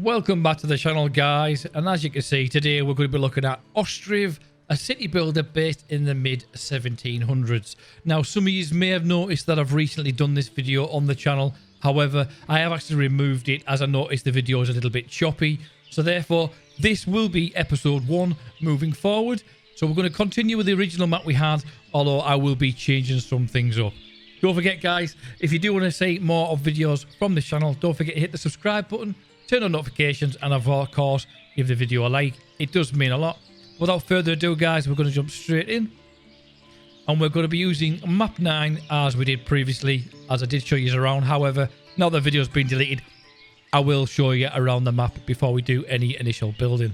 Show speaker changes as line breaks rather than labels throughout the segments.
Welcome back to the channel, guys, and as you can see, today we're going to be looking at Ostriv, a city builder based in the mid 1700s. Now, some of you may have noticed that I've recently done this video on the channel. However, I have actually removed it as I noticed the video is a little bit choppy. So therefore, this will be episode 1 moving forward. So we're going to continue with the original map we had, although I will be changing some things up. Don't forget, guys, if you do want to see more of videos from this channel, don't forget to hit the subscribe button, turn on notifications, and of course, give the video a like. It does mean a lot. Without further ado, guys, we're going to jump straight in. And we're going to be using map 9 as we did previously, as I did show you around. However, now the video's been deleted, I will show you around the map before we do any initial building.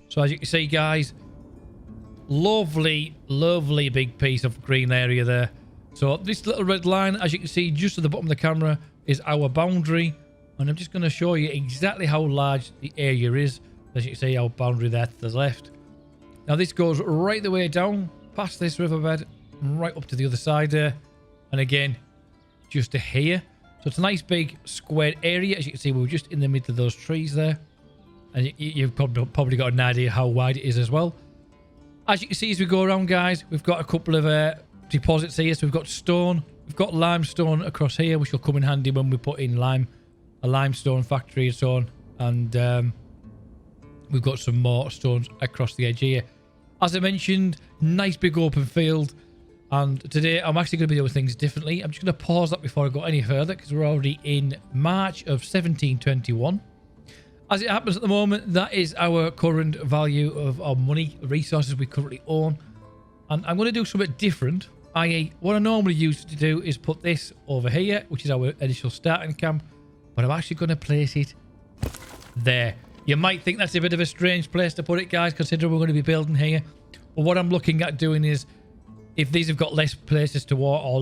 So as you can see, guys, lovely big piece of green area there. So this little red line, as you can see just at the bottom of the camera, is our boundary. And I'm just going to show you exactly how large the area is. As you can see, our boundary there to the left. Now this goes right the way down past this riverbed, right up to the other side there. And again, just to here. So it's a nice big squared area. As you can see, we're just in the middle of those trees there. And you've probably got an idea how wide it is as well. As you can see as we go around, guys, we've got a couple of deposits here. So we've got stone. We've got limestone across here, which will come in handy when we put in a limestone factory and so on. And we've got some more stones across the edge here. As I mentioned, nice big open field. And today I'm actually going to be doing things differently. I'm just going to pause that before I go any further, because we're already in March of 1721. As it happens at the moment, that is our current value of our money, resources we currently own. And I'm going to do something different, i.e. what I normally used to do is put this over here, which is our initial starting camp. But I'm actually going to place it there. You might think that's a bit of a strange place to put it, guys, considering we're going to be building here. But what I'm looking at doing is, if these have got less places to walk or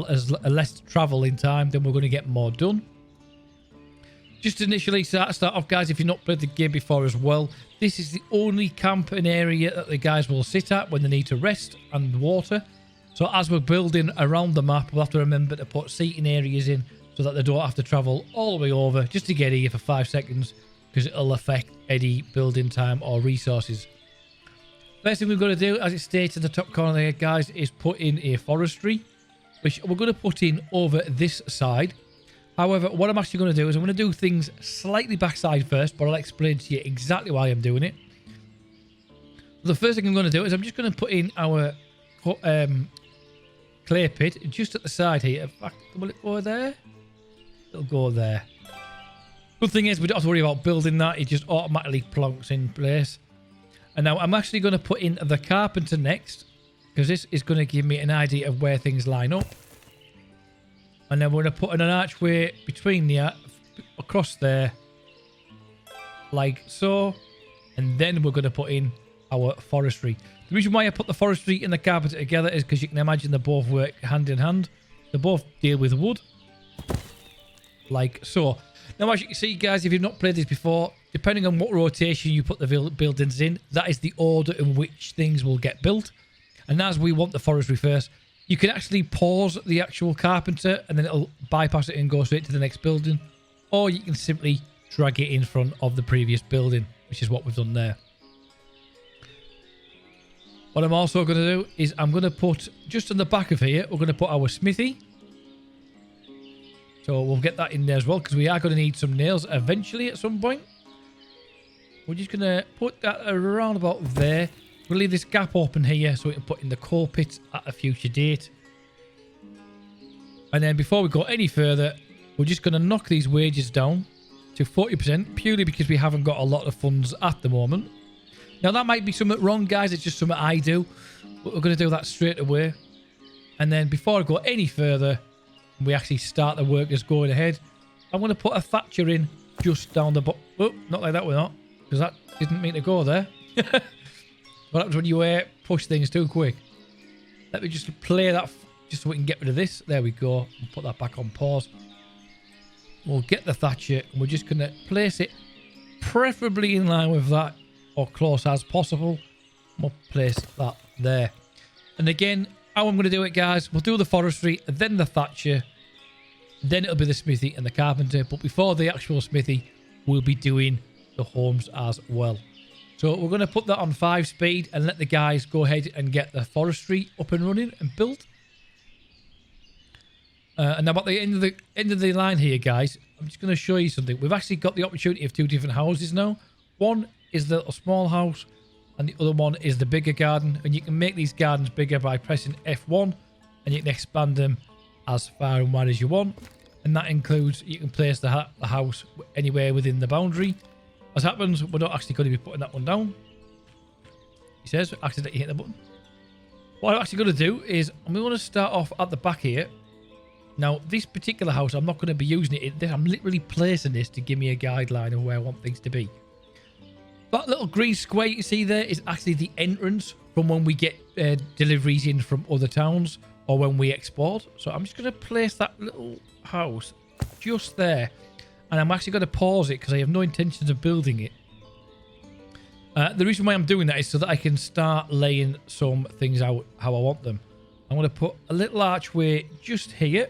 less travel in time, then we're going to get more done. Just initially start off, guys, if you've not played the game before as well, this is the only camping area that the guys will sit at when they need to rest and water. So as we're building around the map, we'll have to remember to put seating areas in so that they don't have to travel all the way over just to get here for 5 seconds, because it'll affect any building time or resources. First thing we've got to do, as it states in the top corner there, guys, is put in a forestry, which we're going to put in over this side. However, what I'm actually going to do is I'm going to do things slightly backside first, but I'll explain to you exactly why I'm doing it. The first thing I'm going to do is I'm just going to put in our clay pit just at the side here. In fact, will it go there? It'll go there. Good thing is we don't have to worry about building that. It just automatically plonks in place. And now I'm actually going to put in the carpenter next, because this is going to give me an idea of where things line up. And then we're going to put in an archway between the across there, like so. And then we're going to put in our forestry. The reason why I put the forestry and the carpenter together is because you can imagine they both work hand in hand. They both deal with wood, like so. Now, as you can see, guys, if you've not played this before, depending on what rotation you put the buildings in, that is the order in which things will get built. And as we want the forestry first, you can actually pause the actual carpenter and then it'll bypass it and go straight to the next building. Or you can simply drag it in front of the previous building, which is what we've done there. What I'm also going to do is I'm going to put, just on the back of here, we're going to put our smithy. So we'll get that in there as well, because we are going to need some nails eventually at some point. We're just going to put that around about there. We'll leave this gap open here so we can put in the coal pits at a future date. And then before we go any further, we're just going to knock these wages down to 40%, purely because we haven't got a lot of funds at the moment. Now, that might be something wrong, guys. It's just something I do. But we're going to do that straight away. And then before I go any further, we actually start the workers going ahead, I'm going to put a thatcher in just down the bottom. Oh, not like that, we're not. Because that didn't mean to go there. What happens when you push things too quick? Let me just play that just so we can get rid of this. There we go. We'll put that back on pause. We'll get the thatcher and we're just going to place it preferably in line with that or close as possible. We'll place that there. And again, how I'm going to do it, guys, we'll do the forestry, then the thatcher, then it'll be the smithy and the carpenter. But before the actual smithy, we'll be doing the homes as well. So we're going to put that on 5 speed and let the guys go ahead and get the forestry up and running and built. And now at the end of the line here, guys, I'm just going to show you something. We've actually got the opportunity of 2 different houses now. One is the little small house, and the other one is the bigger garden. And you can make these gardens bigger by pressing F1, and you can expand them as far and wide as you want. And that includes you can place the house anywhere within the boundary. As happens, we're not actually going to be putting that one down. He says, accidentally hit the button. What I'm actually going to do is I'm going to start off at the back here. Now, this particular house, I'm not going to be using it. I'm literally placing this to give me a guideline of where I want things to be. That little green square you can see there is actually the entrance from when we get deliveries in from other towns or when we export. So I'm just going to place that little house just there. And I'm actually going to pause it because I have no intentions of building it. The reason why I'm doing that is so that I can start laying some things out how I want them. I'm going to put a little archway just here.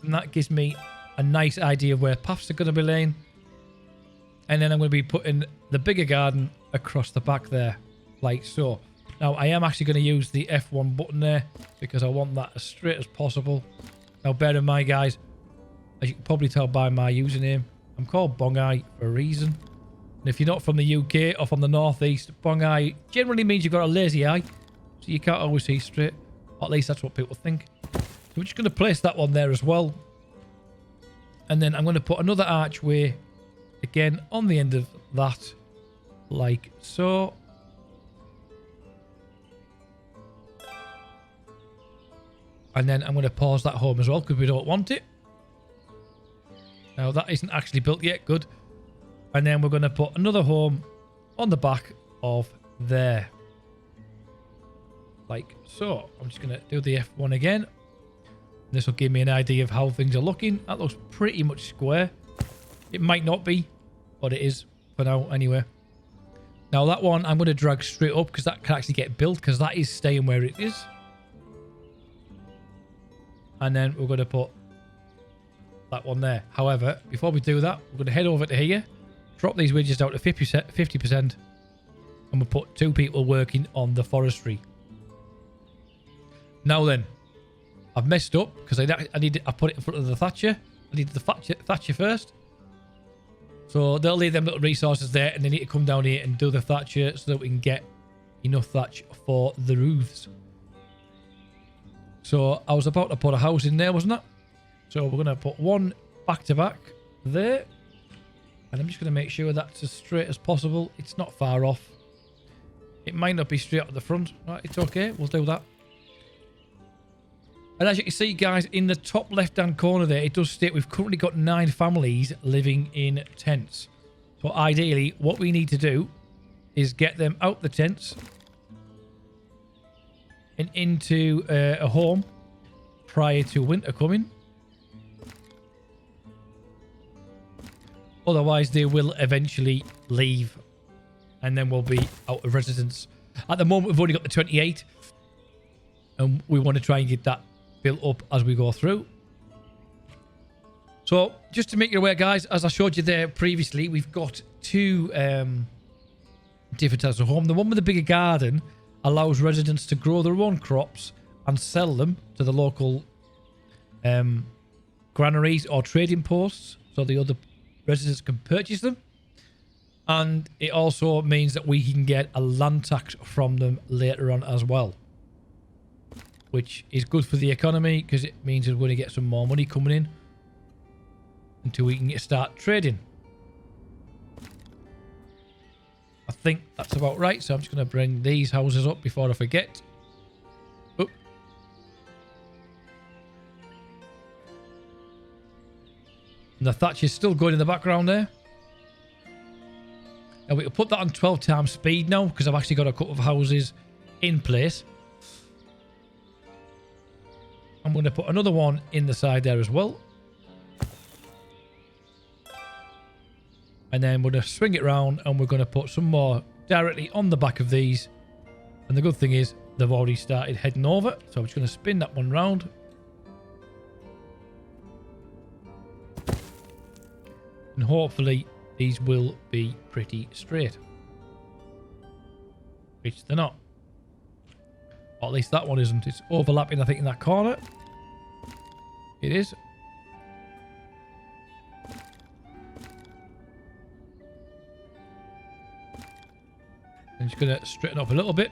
And that gives me a nice idea of where paths are going to be laying. And then I'm going to be putting the bigger garden across the back there, like so. Now, I am actually going to use the F1 button there because I want that as straight as possible. Now, bear in mind, guys, as you can probably tell by my username, I'm called Bongeye for a reason. And if you're not from the UK or from the northeast, Bongeye generally means you've got a lazy eye. So you can't always see straight. Or at least that's what people think. So we're just going to place that one there as well. And then I'm going to put another archway again on the end of that, like so. And then I'm going to pause that home as well because we don't want it. Now that isn't actually built yet. Good. And then we're going to put another home on the back of there. Like so. I'm just going to do the F1 again. This will give me an idea of how things are looking. That looks pretty much square. It might not be, but it is for now anyway. Now that one I'm going to drag straight up because that can actually get built because that is staying where it is. And then we're going to put that one there. However, before we do that, we're going to head over to here, drop these wages out to 50%, and we'll put 2 people working on the forestry. Now then, I've messed up because I put it in front of the thatcher. I needed the thatcher first. So they'll leave them little resources there and they need to come down here and do the thatcher so that we can get enough thatch for the roofs. So I was about to put a house in there, wasn't I? So we're going to put one back to back there. And I'm just going to make sure that's as straight as possible. It's not far off. It might not be straight at the front. Right, it's okay. We'll do that. And as you can see, guys, in the top left-hand corner there, it does state we've currently got 9 families living in tents. So ideally, what we need to do is get them out the tents and into a home prior to winter coming. Otherwise, they will eventually leave and then we'll be out of residence. At the moment, we've only got the 28 and we want to try and get that built up as we go through. So just to make you aware, guys, as I showed you there previously, we've got 2 different types of home. The one with the bigger garden allows residents to grow their own crops and sell them to the local granaries or trading posts so the other residents can purchase them. And it also means that we can get a land tax from them later on as well, which is good for the economy because it means we're going to get some more money coming in until we can start trading. I think that's about right. So I'm just going to bring these houses up before I forget. Oh. And the thatch is still going in the background there. Now we can put that on 12 times speed now because I've actually got a couple of houses in place. I'm going to put another one in the side there as well. And then we're going to swing it around and we're going to put some more directly on the back of these. And the good thing is they've already started heading over. So I'm just going to spin that one round. And hopefully these will be pretty straight. Which they're not. Or at least that one isn't. It's overlapping, I think, in that corner. It is. I'm just going to straighten up a little bit.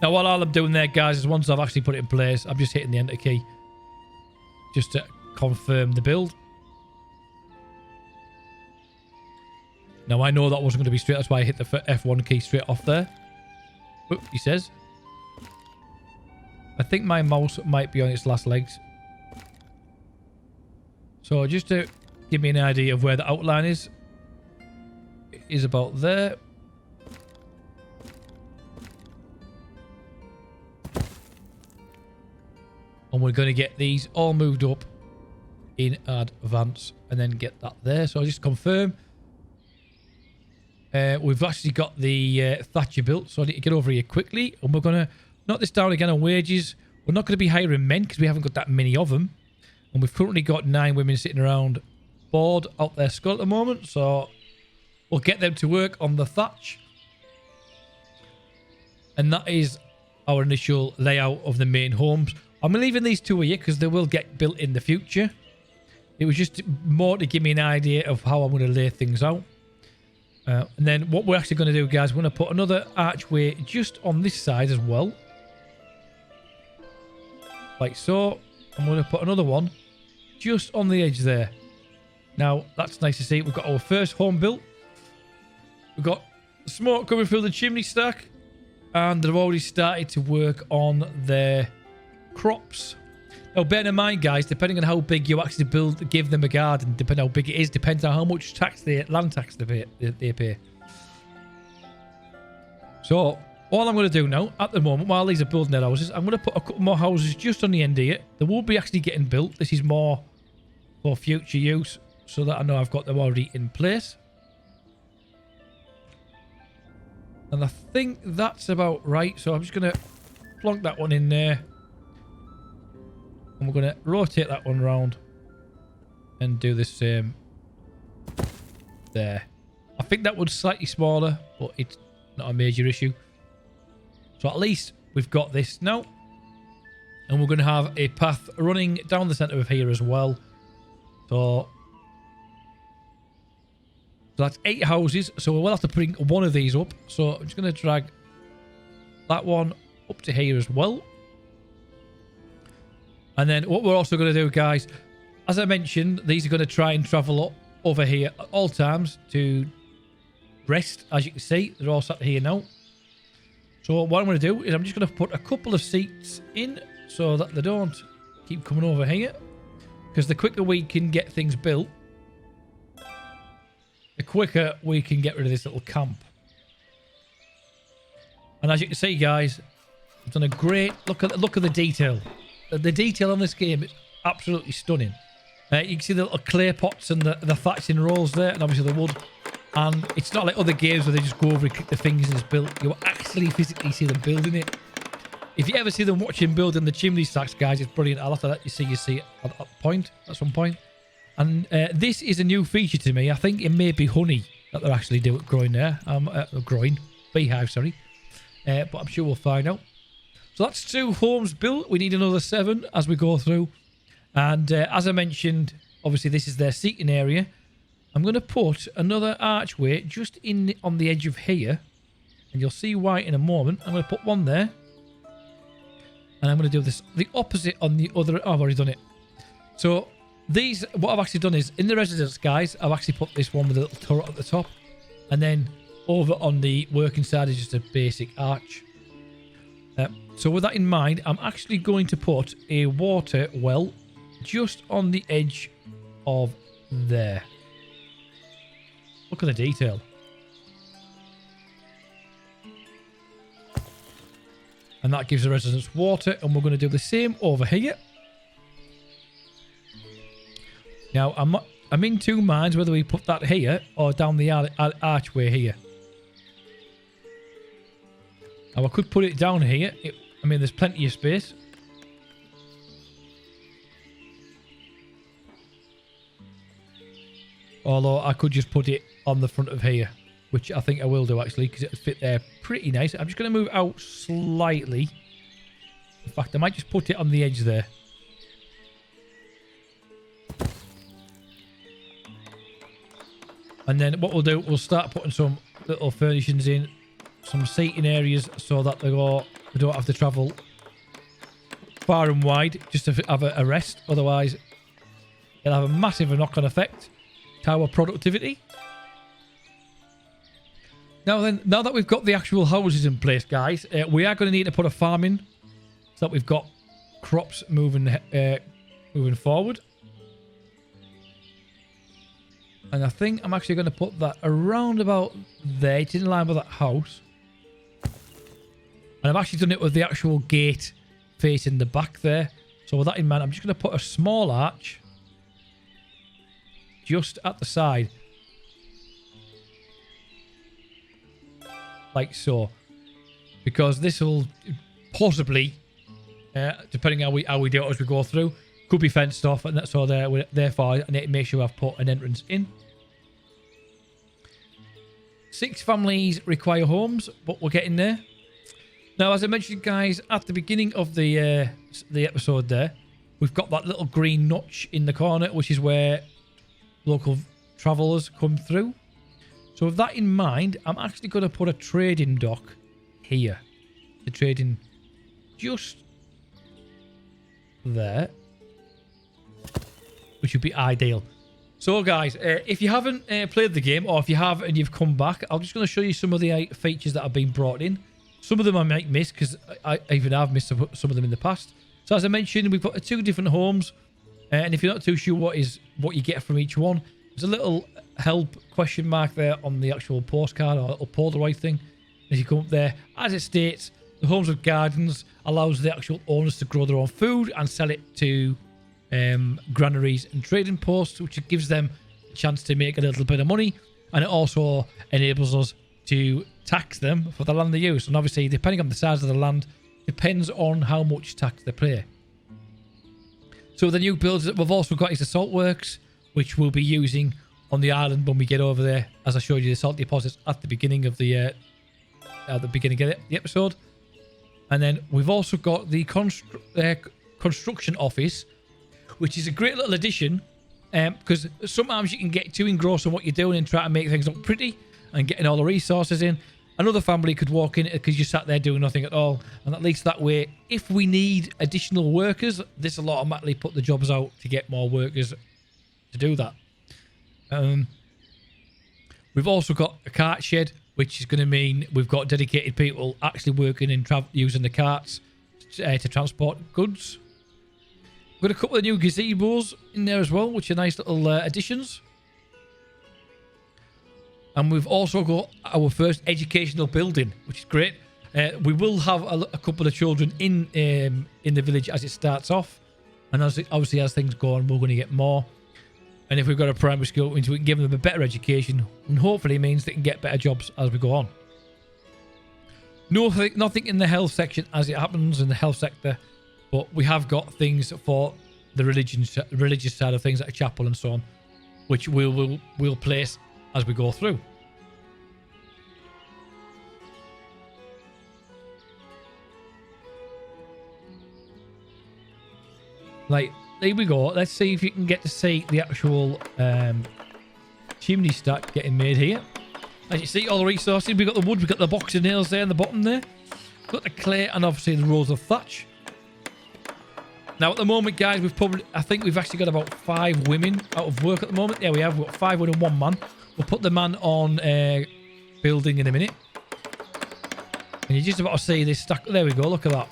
Now, what I'm doing there, guys, is once I've actually put it in place, I'm just hitting the enter key just to confirm the build. Now, I know that wasn't going to be straight. That's why I hit the F1 key straight off there. Oop, he says. I think my mouse might be on its last legs. So, just to give me an idea of where the outline is, it is about there. And we're going to get these all moved up in advance and then get that there. So I'll just confirm. We've actually got the Thatcher built, so I need to get over here quickly. And we're going to knock this down again on wages. We're not going to be hiring men because we haven't got that many of them. And we've currently got 9 women sitting around bored out their skull at the moment. So we'll get them to work on the thatch. And that is our initial layout of the main homes. I'm leaving these 2 here because they will get built in the future. It was just more to give me an idea of how I'm going to lay things out. And then what we're actually going to do, guys, we're going to put another archway just on this side as well. Like so. I'm going to put another one just on the edge there. Now, that's nice to see. We've got our first home built. We've got smoke coming through the chimney stack. And they've already started to work on their crops. Now, bear in mind, guys, depending on how big you actually give them a garden, depending on how big it is, depends on how much land tax they pay. So, all I'm going to do now, at the moment, while these are building their houses, I'm going to put a couple more houses just on the end here. They won't be actually getting built. This is more for future use, so that I know I've got them already in place. And I think that's about right. So I'm just going to plonk that one in there. And we're going to rotate that one round and do the same there. I think that one's slightly smaller, but it's not a major issue. So at least we've got this now. And we're going to have a path running down the centre of here as well. So that's 8 houses. So we'll have to bring one of these up. So I'm just going to drag that one up to here as well. And then what we're also going to do, guys, as I mentioned, these are going to try and travel up over here at all times to rest. As you can see, they're all sat here now. So what I'm going to do is I'm just going to put a couple of seats in so that they don't keep coming over here. Because the quicker we can get things built, the quicker we can get rid of this little camp. And as you can see, guys, I've done a great look at the detail. The detail on this game is absolutely stunning. You can see the little clay pots and the thatching rolls there, and obviously the wood. And it's not like other games where they just go over and click their fingers and it's built. You actually physically see them building it. If you ever see them watching building the chimney stacks, guys, it's brilliant. I'll have to let you see it at some point. And this is a new feature to me. I think it may be honey that they're actually growing there. Beehive, sorry. But I'm sure we'll find out. So that's 2 homes built. We need another 7 as we go through. And as I mentioned, obviously this is their seating area. I'm going to put another archway just on the edge of here. And you'll see why in a moment. I'm going to put one there. And I'm going to do the opposite on the other. Oh, I've already done it. So these, what I've actually done is, in the residence, guys, I've actually put this one with a little turret at the top. And then over on the working side is just a basic arch. So with that in mind, I'm actually going to put a water well just on the edge of there. Look at the detail. And that gives the residents water, and we're going to do the same over here. Now, I'm in 2 minds whether we put that here or down the archway here. Now, I could put it down here. I mean, there's plenty of space. Although I could just put it on the front of here, which I think I will do actually, because it'll fit there pretty nice. I'm just going to move out slightly. In fact, I might just put it on the edge there. And then what we'll do, we'll start putting some little furnishings in, some seating areas, so that they don't have to travel far and wide just to have a rest. Otherwise, it'll have a massive knock-on effect to our productivity. Now that we've got the actual houses in place, guys, we are going to need to put a farm in so that we've got crops moving forward. And I think I'm actually going to put that around about there. It's in line with that house. And I've actually done it with the actual gate facing the back there. So with that in mind, I'm just going to put a small arch just at the side. Like so. Because this will possibly, depending how we do it as we go through, could be fenced off. And that's so therefore I need to make sure I've put an entrance in. 6 families require homes, but we're getting there. Now, as I mentioned, guys, at the beginning of the episode there, we've got that little green notch in the corner, which is where local travellers come through. So with that in mind, I'm actually going to put a trading dock here. The trading just there, which would be ideal. So, guys, if you haven't played the game, or if you have and you've come back, I'm just going to show you some of the features that have been brought in. Some of them I might miss, because I've missed some of them in the past. So, as I mentioned, we've got 2 different homes. And if you're not too sure what you get from each one, there's a little help question mark there on the actual postcard, or a little Polaroid thing. As you come up there, as it states, the homes with gardens allows the actual owners to grow their own food and sell it to granaries and trading posts, which gives them a chance to make a little bit of money, and it also enables us to tax them for the land they use. And obviously, depending on the size of the land, depends on how much tax they pay. So the new builds that we've also got is the salt works, which we'll be using on the island when we get over there, as I showed you the salt deposits at the beginning of the episode. And then we've also got the construction office, which is a great little addition, because sometimes you can get too engrossed in what you're doing and try to make things look pretty and getting all the resources in. Another family could walk in because you sat there doing nothing at all, and at least that way, if we need additional workers, this will automatically put the jobs out to get more workers to do that. We've also got a cart shed, which is going to mean we've got dedicated people actually working and using the carts to transport goods. We've got a couple of new gazebos in there as well, which are nice little additions. And we've also got our first educational building, which is great. We will have a couple of children in the village as it starts off. And obviously as things go on, we're going to get more. And if we've got a primary school, it means we can give them a better education. And hopefully it means they can get better jobs as we go on. Nothing in the health section as it happens in the health sector. But we have got things for the religious side of things, like a chapel and so on, which we'll place as we go through. Like, there we go. Let's see if you can get to see the actual chimney stack getting made here. As you see, all the resources. We've got the wood, we've got the box of nails there in the bottom there. We've got the clay and obviously the rows of thatch. Now, at the moment, guys, I think we've actually got about 5 women out of work at the moment. Yeah, we have. We've got 5 women and 1 man. We'll put the man on building in a minute. And you're just about to see this stack. There we go. Look at that.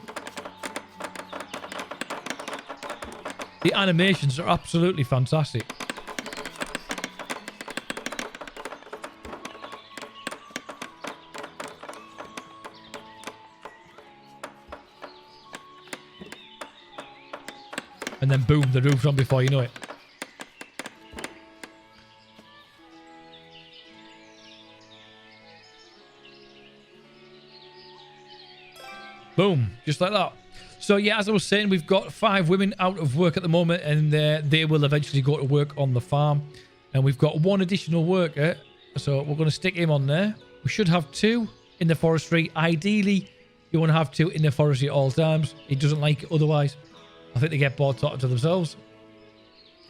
The animations are absolutely fantastic. And then boom, the roof's on before you know it. Boom, just like that. So yeah, as I was saying, we've got 5 women out of work at the moment, and they will eventually go to work on the farm. And we've got 1 additional worker So we're going to stick him on there. We should have 2 in the forestry. Ideally, you want to have 2 in the forestry at all times. He doesn't like it otherwise. I think they get bored talking to themselves.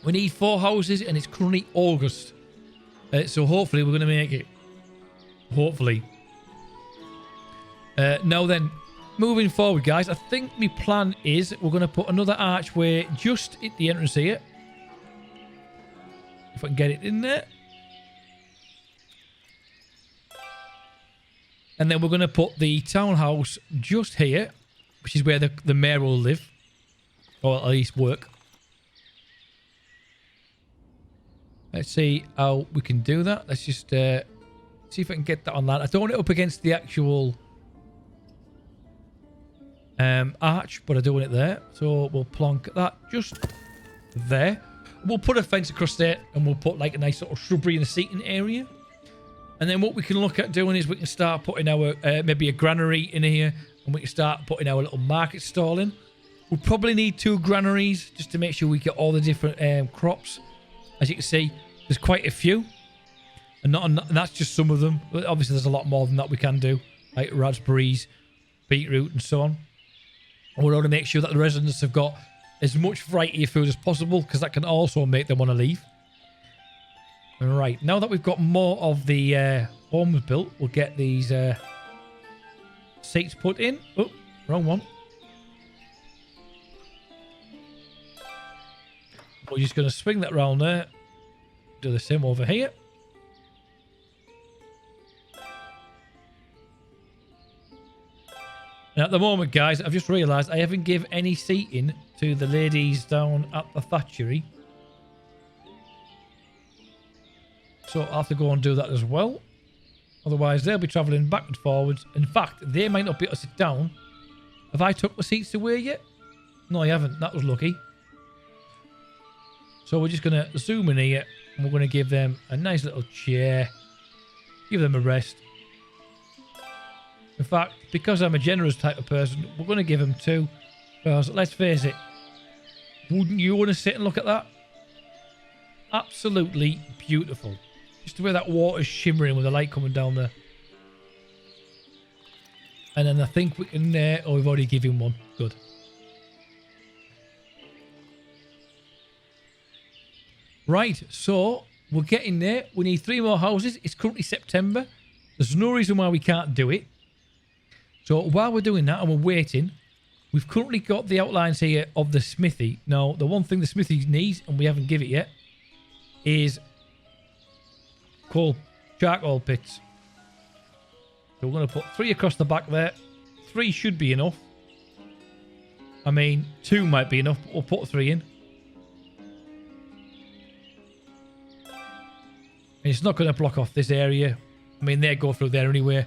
We need 4 houses, and it's currently August. So hopefully we're going to make it. Hopefully. Now then, moving forward, guys, I think my plan is we're going to put another archway just at the entrance here. If I can get it in there. And then we're going to put the townhouse just here, which is where the mayor will live. Or at least work. Let's see how we can do that. Let's just see if I can get that on that. I don't want it up against the actual arch, but I do want it there. So we'll plonk that just there. We'll put a fence across there, and we'll put like a nice sort of shrubbery in the seating area. And then what we can look at doing is we can start putting our maybe a granary in here, and we can start putting our little market stall in. We'll probably need 2 granaries just to make sure we get all the different crops. As you can see, there's quite a few. And that's just some of them. Obviously, there's a lot more than that we can do. Like raspberries, beetroot, and so on. And we want to make sure that the residents have got as much variety of food as possible, because that can also make them want to leave. Right, now that we've got more of the homes built, we'll get these seats put in. Oh, wrong one. We're just going to swing that round there. Do the same over here. And at the moment, guys, I've just realised I haven't given any seating to the ladies down at the thatchery. So I'll have to go and do that as well. Otherwise, they'll be travelling back and forwards. In fact, they might not be able to sit down. Have I took the seats away yet? No, I haven't. That was lucky. So we're just going to zoom in here, and we're going to give them a nice little chair. Give them a rest. In fact, because I'm a generous type of person, we're going to give them 2. Because, let's face it, wouldn't you want to sit and look at that? Absolutely beautiful. Just the way that water's shimmering with the light coming down there. And then I think we can... oh, we've already given 1. Good. Right, so we're getting there. We need 3 more houses. It's currently September. There's no reason why we can't do it. So while we're doing that and we're waiting, we've currently got the outlines here of the smithy. Now, the one thing the smithy needs, and we haven't given it yet, is coal charcoal pits. So we're going to put 3 across the back there. 3 should be enough. I mean, 2 might be enough, but we'll put 3 in. And it's not going to block off this area. I mean, they go through there anyway.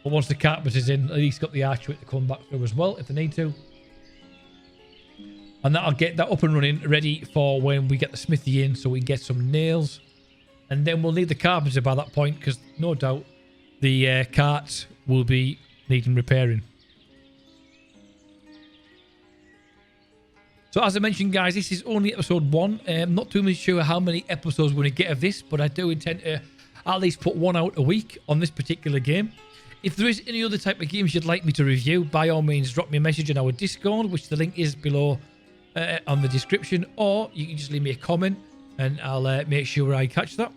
But once the carpet is in, at least got the archway to come back through as well, if they need to. And that'll get that up and running, ready for when we get the smithy in, so we can get some nails. And then we'll need the carpenter by that point, because no doubt the carts will be needing repairing. So as I mentioned, guys, this is only episode 1. I'm not too much sure how many episodes we're going to get of this, but I do intend to at least put 1 out a week on this particular game. If there is any other type of games you'd like me to review, by all means, drop me a message on our Discord, which the link is below on the description, or you can just leave me a comment and I'll make sure I catch that.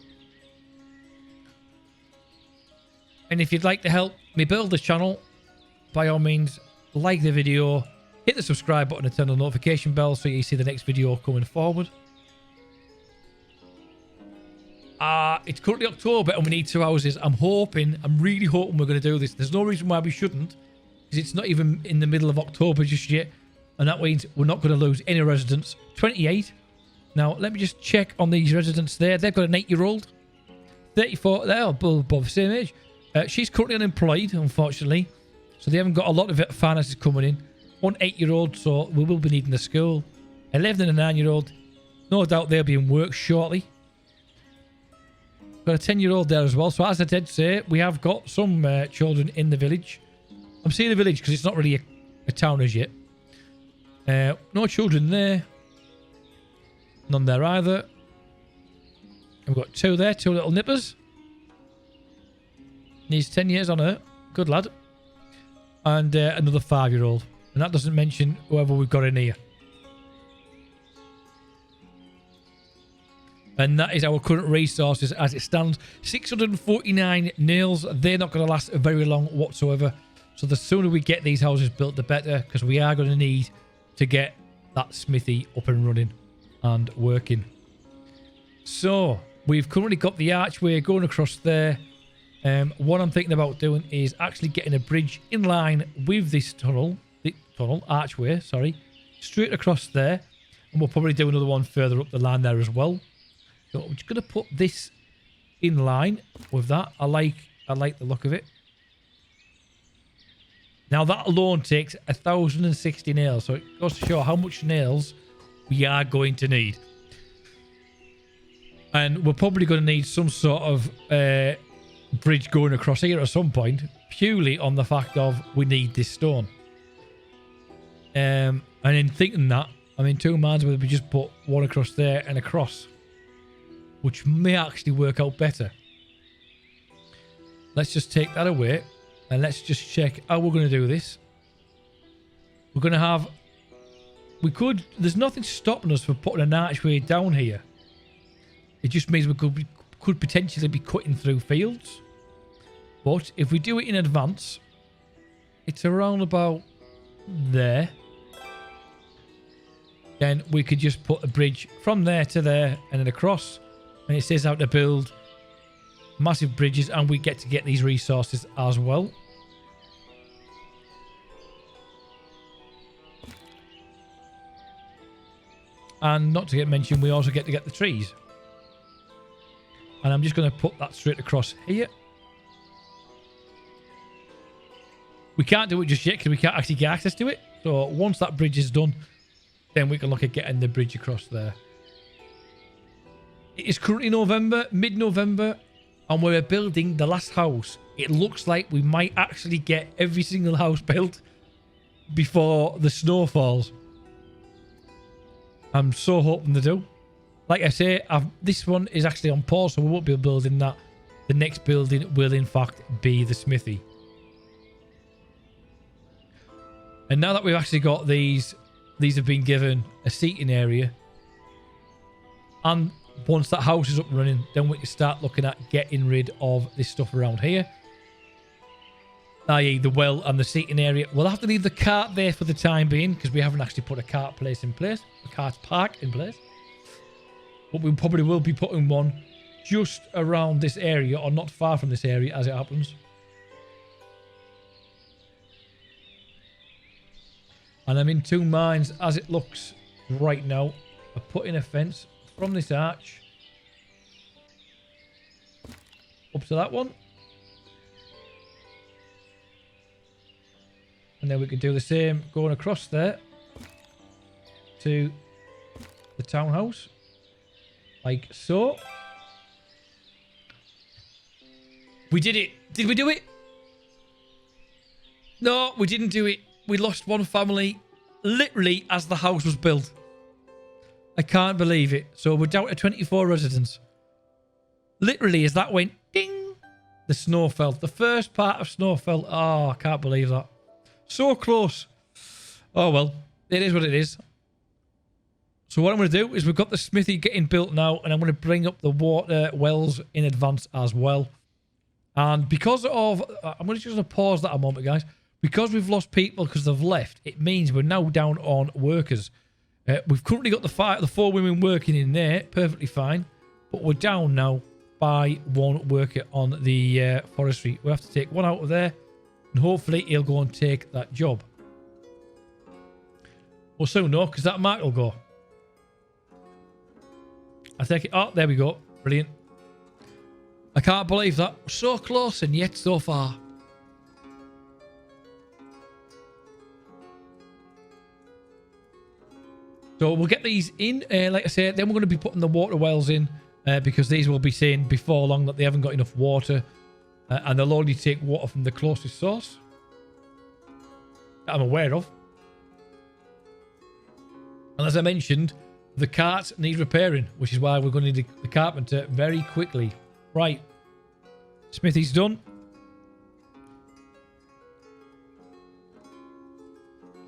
And if you'd like to help me build the channel, by all means, like the video, hit the subscribe button and turn on the notification bell so you see the next video coming forward. It's currently October and we need 2 houses. I'm really hoping we're going to do this. There's no reason why we shouldn't, because it's not even in the middle of October just yet. And that means we're not going to lose any residents. 28. Now, let me just check on these residents there. They've got an 8-year-old. 34. They're above the same age. She's currently unemployed, unfortunately. So they haven't got a lot of finances coming in. 1 8-year-old, so we will be needing the school. 11 and a 9-year-old. No doubt they'll be in work shortly. Got a 10-year-old there as well. So as I did say, we have got some children in the village. I'm saying the village because it's not really a town as yet. No children there. None there either. And we've got 2 there, 2 little nippers. Needs 10 years on her. Good lad. And another 5-year-old. And that doesn't mention whoever we've got in here. And that is our current resources as it stands. 649 nails. They're not going to last very long whatsoever. So the sooner we get these houses built, the better. Because we are going to need to get that smithy up and running and working. So we've currently got the archway going across there. What I'm thinking about doing is actually getting a bridge in line with this archway, sorry, straight across there. And we'll probably do another one further up the line there as well. So I'm just going to put this in line with that. I like the look of it. Now that alone takes 1,060 nails. So it goes to show how much nails we are going to need. And we're probably going to need some sort of bridge going across here at some point. Purely on the fact of we need this stone. And in thinking that, I'm in two minds whether we just put one across there and across. Which may actually work out better. Let's just take that away. And let's just check how we're going to do this. We're going to have... There's nothing stopping us from putting an archway down here. It just means we could potentially be cutting through fields. But if we do it in advance, it's around about there. Then we could just put a bridge from there to there and then across. And it says how to build massive bridges, and we get to get these resources as well. And not to get mentioned, we also get to get the trees. And I'm just going to put that straight across here. We can't do it just yet because we can't actually get access to it. So once that bridge is done, then we can look at getting the bridge across there. It is currently November, mid-November, and we're building the last house. It looks like we might actually get every single house built before the snow falls. I'm so hoping to do. Like I say, this one is actually on pause, so we won't be building that. The next building will, in fact, be the smithy. And now that we've actually got these have been given a seating area. And once that house is up and running, then we can start looking at getting rid of this stuff around here. I.e. the well and the seating area. We'll have to leave the cart there for the time being because we haven't actually put a cart park in place. But we probably will be putting one just around this area or not far from this area as it happens. And I'm in two minds as it looks right now of putting a fence from this arch up to that one. And then we can do the same going across there to the townhouse. Like so. We did it. Did we do it? No, we didn't do it. We lost one family literally as the house was built. I can't believe it. So we're down to 24 residents. Literally as that went ding, the snow fell. The first part of snow fell. Oh, I can't believe that. So close. Oh, well. It is what it is. So what I'm going to do is we've got the smithy getting built now, and I'm going to bring up the water wells in advance as well. And because of... I'm just going to pause that a moment, guys. Because we've lost people because they've left, it means we're now down on workers. We've currently got the 4 women working in there. Perfectly fine. But we're down now by 1 worker on the forestry. We have to take 1 out of there. And hopefully he'll go and take that job. We'll soon know because that mark will go. I take it. Oh, there we go. Brilliant. I can't believe that. So close and yet so far. So we'll get these in. Like I said, then we're going to be putting the water wells in because these will be saying before long that they haven't got enough water. And they'll only take water from the closest source that I'm aware of. And as I mentioned, the cart needs repairing, which is why we're going to need the carpenter very quickly. Right. Smithy's done.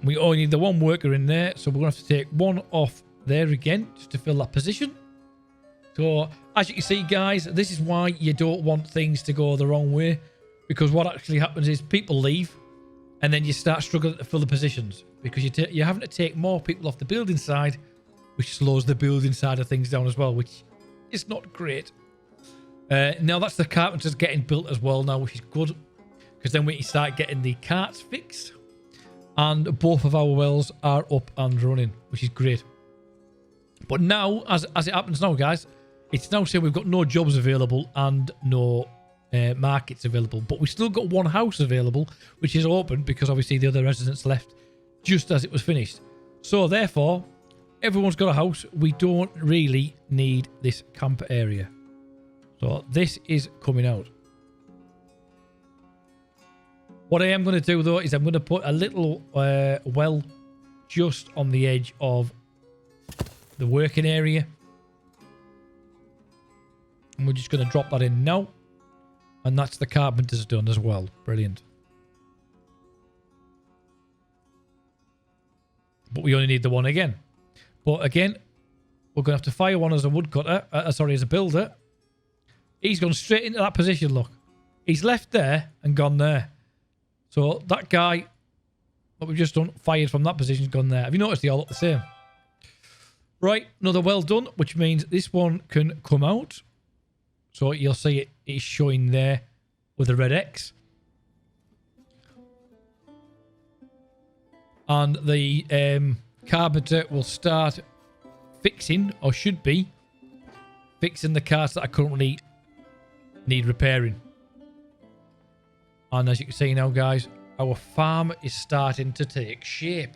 We only need the one worker in there, so we're going to have to take one off there again just to fill that position. So, as you can see, guys, this is why you don't want things to go the wrong way. Because what actually happens is people leave, and then you start struggling to fill the positions. Because you're having to take more people off the building side, which slows the building side of things down as well, which is not great. Now, that's the carpenters getting built as well now, which is good. Because then we can start getting the carts fixed. And both of our wells are up and running, which is great. But now, as it happens now, guys, it's now saying we've got no jobs available and no markets available. But we've still got one house available, which is open because obviously the other residents left just as it was finished. So therefore, everyone's got a house. We don't really need this camp area. So this is coming out. What I am going to do, though, is I'm going to put a little well just on the edge of the working area. And we're just going to drop that in now. And that's the carpenters done as well. Brilliant. But we only need the one again. But again, we're going to have to fire one as a woodcutter. As a builder. He's gone straight into that position, look. He's left there and gone there. So that guy, what we've just done, fired from that position, has gone there. Have you noticed they all look the same? Right, another well done, which means this one can come out. So you'll see it is showing there with a red X. And the carpenter will start fixing, or should be, fixing the cars that are currently need repairing. And as you can see now, guys, our farm is starting to take shape.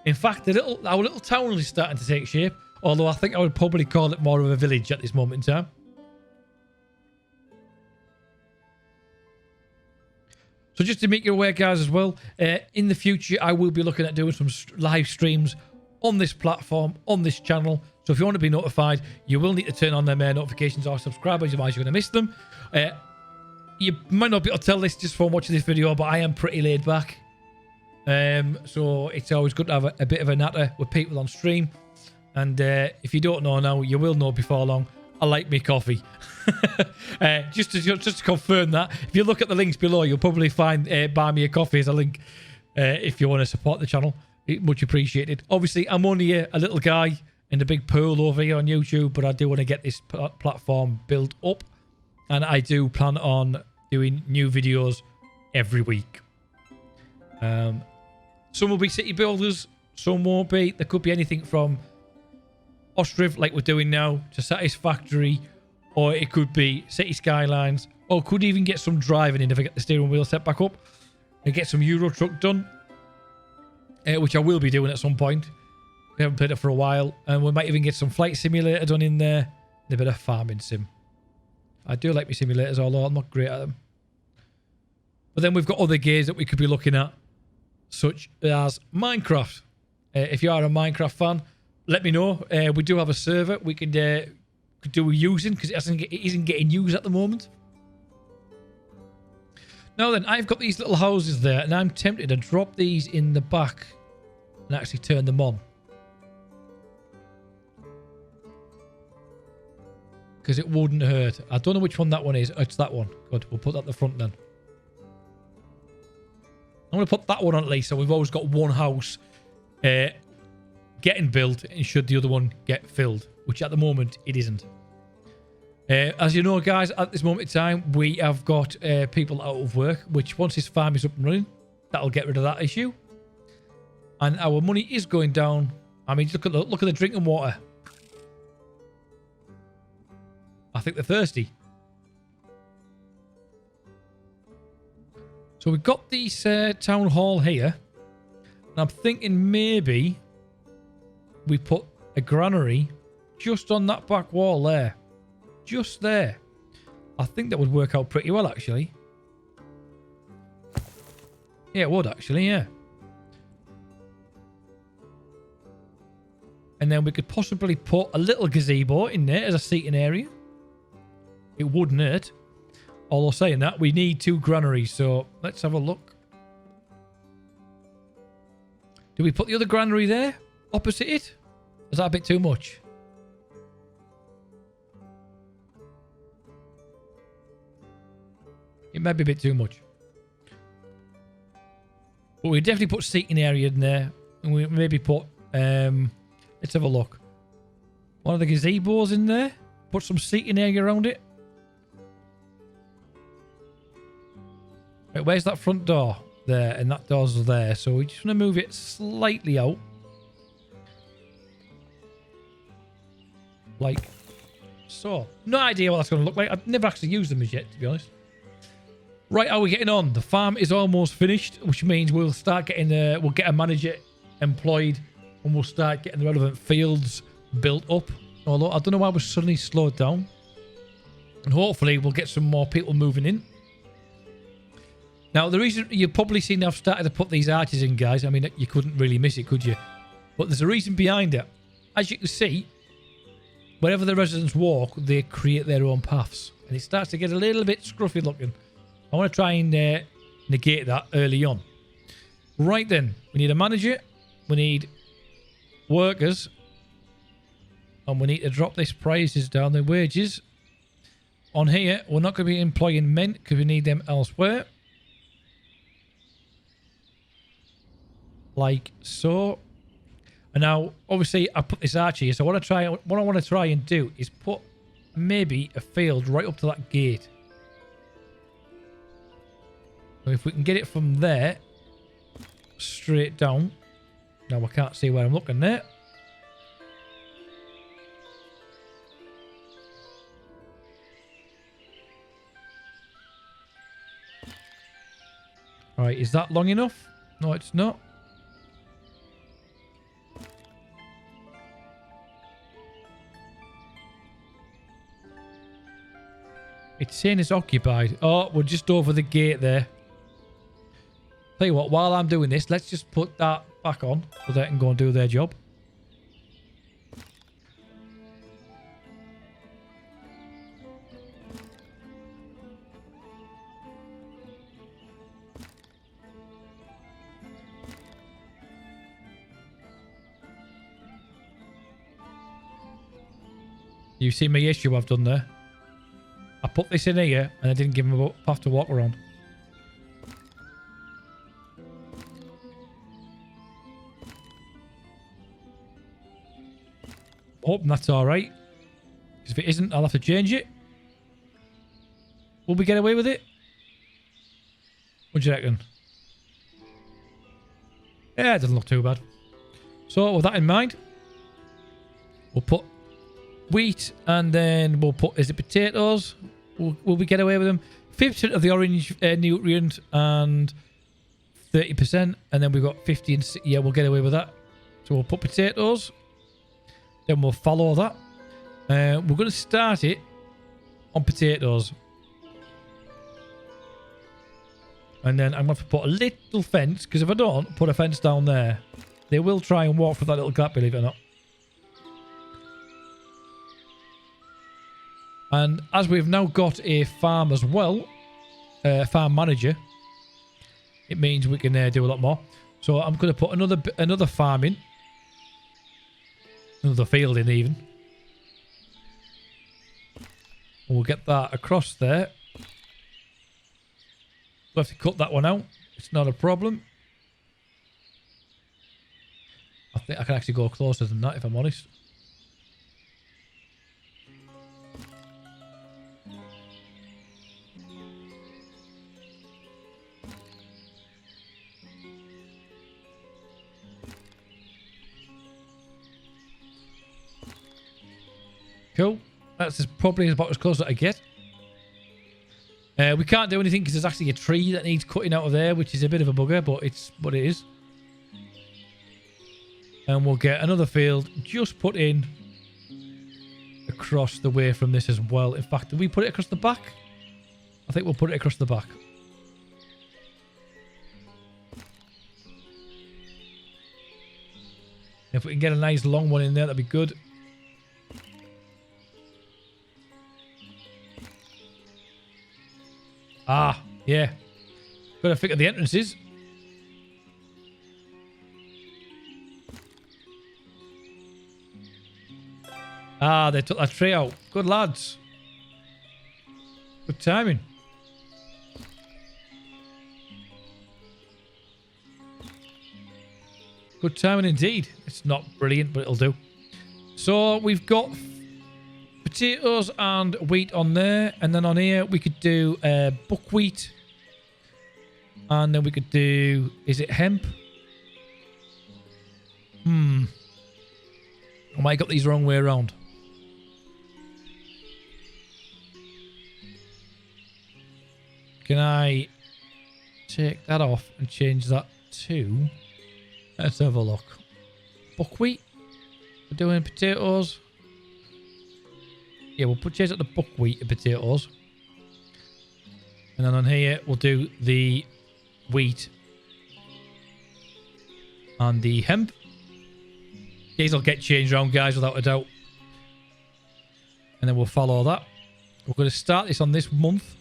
In fact, our little town is starting to take shape. Although I think I would probably call it more of a village at this moment in time. So just to make you aware, guys, as well, in the future, I will be looking at doing some live streams on this platform, on this channel. So if you want to be notified, you will need to turn on them notifications or subscribe, otherwise you're going to miss them. You might not be able to tell this just from watching this video, but I am pretty laid back. So it's always good to have a bit of a natter with people on stream. And if you don't know now, you will know before long. I like me coffee. just to confirm that, if you look at the links below, you'll probably find Buy Me a Coffee as a link if you want to support the channel. Much appreciated. Obviously, I'm only a little guy in the big pool over here on YouTube, but I do want to get this platform built up. And I do plan on doing new videos every week. Some will be city builders, some won't be. There could be anything from Ostriv, like we're doing now, to Satisfactory, or it could be city skylines, or could even get some driving in if I get the steering wheel set back up and get some Euro Truck done, which I will be doing at some point. We haven't played it for a while, and we might even get some flight simulator done in there, and a bit of farming sim. I do like my simulators, although I'm not great at them. But then we've got other games that we could be looking at, such as Minecraft. If you are a Minecraft fan, let me know. We do have a server we could do using, because it isn't getting used at the moment. Now then, I've got these little houses there, and I'm tempted to drop these in the back and actually turn them on. Because it wouldn't hurt. I don't know which one that one is. Oh, it's that one. Good. We'll put that at the front then. I'm going to put that one on at least, so we've always got one house getting built, and should the other one get filled, which at the moment it isn't. As you know, guys, at this moment in time, we have got people out of work, which once this farm is up and running, that'll get rid of that issue. And our money is going down. I mean, look at the drinking water. I think they're thirsty. So we've got this town hall here. And I'm thinking maybe we put a granary just on that back wall there. Just there. I think that would work out pretty well, actually. Yeah, it would, actually, yeah. And then we could possibly put a little gazebo in there as a seating area. It wouldn't hurt. Although saying that, we need 2 granaries, so let's have a look. Do we put the other granary there? Opposite it? Is that a bit too much? It might be a bit too much. But we definitely put seating area in there. And we maybe put... let's have a look. One of the gazebos in there. Put some seating area around it. Right, where's that front door? There, and that door's there. So we just want to move it slightly out. Like so. No idea what that's going to look like. I've never actually used them as yet, to be honest. Right, how are we getting on? The farm is almost finished, which means we'll start getting we'll get a manager employed and we'll start getting the relevant fields built up. Although I don't know why we're suddenly slowed down. And hopefully we'll get some more people moving in. Now, the reason you've probably seen I've started to put these arches in, guys. I mean, you couldn't really miss it, could you? But there's a reason behind it. As you can see, wherever the residents walk, they create their own paths. And it starts to get a little bit scruffy looking. I want to try and negate that early on. Right then, we need a manager. We need workers. And we need to drop these prices down, the wages. On here, we're not going to be employing men because we need them elsewhere. Like so. And now, obviously, I put this arch here. So what I want to try and do is put maybe a field right up to that gate. So if we can get it from there, straight down. Now I can't see where I'm looking there. Alright, is that long enough? No, it's not. It's saying it's occupied. Oh, we're just over the gate there. Tell you what, while I'm doing this, let's just put that back on so they can go and do their job. You see my issue I've done there? I put this in here and I didn't give him a path to walk around. Hoping that's alright. Because if it isn't, I'll have to change it. Will we get away with it? What do you reckon? Yeah, it doesn't look too bad. So with that in mind, we'll put wheat and then we'll put, is it potatoes? Will we get away with them? 50% of the orange nutrient and 30%. And then we've got 50 and yeah, we'll get away with that. So we'll put potatoes. Then we'll follow that. We're going to start it on potatoes. And then I'm going to have to put a little fence. Because if I don't put a fence down there, they will try and walk through that little gap, believe it or not. And as we've now got a farm as well, farm manager, it means we can do a lot more. So I'm going to put another farm in. Another field in even. We'll get that across there. We'll have to cut that one out. It's not a problem. I think I can actually go closer than that if I'm honest. Cool. That's probably about as close as I get. We can't do anything because there's actually a tree that needs cutting out of there, which is a bit of a bugger, but it's what it is. And we'll get another field just put in across the way from this as well. In fact, did we put it across the back? I think we'll put it across the back. If we can get a nice long one in there, that'd be good. Ah, yeah. Got to figure the entrances. Ah, they took that tree out. Good lads. Good timing. Good timing indeed. It's not brilliant, but it'll do. So we've got potatoes and wheat on there. And then on here, we could do buckwheat. And then we could do... Is it hemp? I might have got these the wrong way around. Can I take that off and change that to... Let's have a look. Buckwheat. We're doing potatoes. Yeah, we'll change it to buckwheat and potatoes. And then on here, we'll do the wheat and the hemp. These will get changed around, guys, without a doubt. And then we'll follow that. We're going to start this on this month.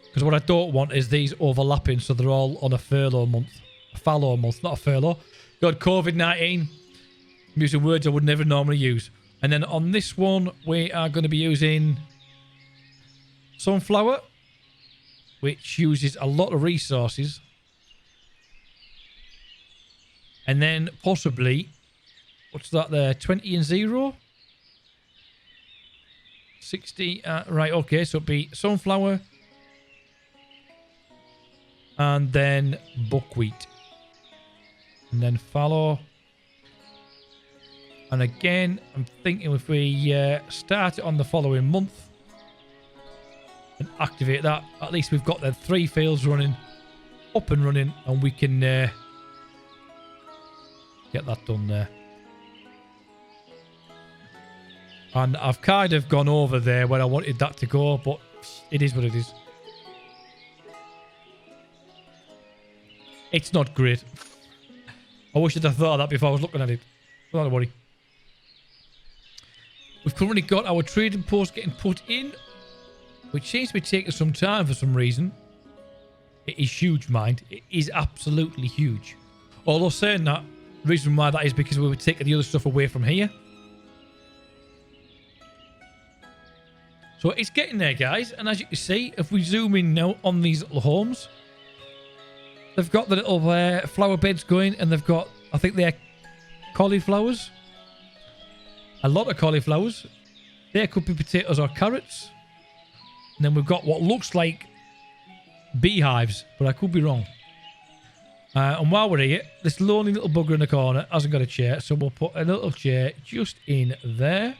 Because what I don't want is these overlapping, so they're all on a furlough month. A fallow month, not a furlough. Got COVID-19. I'm using words I would never normally use. And then on this one, we are going to be using sunflower, which uses a lot of resources. And then possibly, what's that there? 20 and 0? 60. Right, okay, so it'd be sunflower. And then buckwheat. And then fallow. And again, I'm thinking if we start it on the following month and activate that, at least we've got the 3 fields running, up and running, and we can get that done there. And I've kind of gone over there where I wanted that to go, but it is what it is. It's not great. I wish I'd have thought of that before I was looking at it. But don't worry. We've currently got our trading post getting put in, which seems to be taking some time for some reason. It is huge, mind. It is absolutely huge. Although saying that, the reason why that is because we were taking the other stuff away from here. So it's getting there, guys. And as you can see, if we zoom in now on these little homes, they've got the little flower beds going, and they've got, I think they're cauliflowers. A lot of cauliflowers. There could be potatoes or carrots. And then we've got what looks like beehives, but I could be wrong. And while we're here, this lonely little bugger in the corner hasn't got a chair, so we'll put a little chair just in there.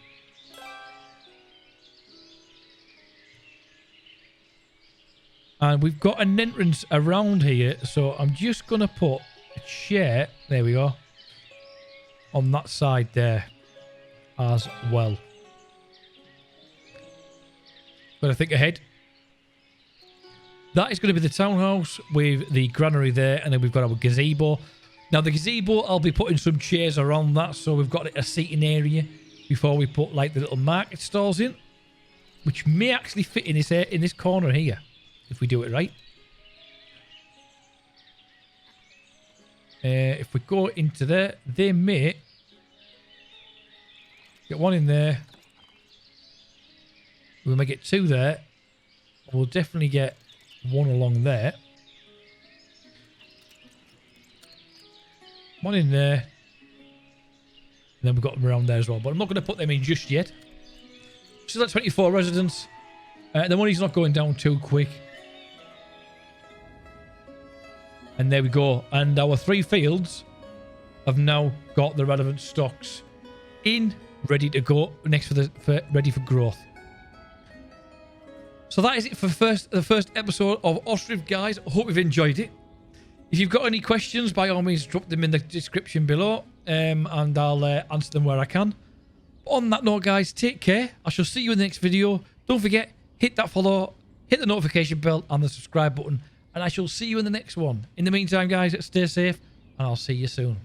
And we've got an entrance around here, so I'm just going to put a chair, there we go, on that side there as well. Got to think ahead. That is going to be the townhouse with the granary there, and then we've got our gazebo. Now the gazebo, I'll be putting some chairs around that, so we've got a seating area before we put like the little market stalls in, which may actually fit in this corner here. If we do it right. If we go into there, they may get one in there. We may get 2 there. We'll definitely get 1 along there. 1 in there. And then we've got them around there as well. But I'm not going to put them in just yet. Still at 24 residents. The money's not going down too quick. And there we go. And our 3 fields have now got the relevant stocks in, ready to go, next ready for growth. So that is it for the first episode of Ostriv, guys. I hope you've enjoyed it. If you've got any questions, by all means, drop them in the description below, and I'll answer them where I can. On that note, guys, take care. I shall see you in the next video. Don't forget, hit that follow, hit the notification bell and the subscribe button. And I shall see you in the next one. In the meantime, guys, stay safe, and I'll see you soon.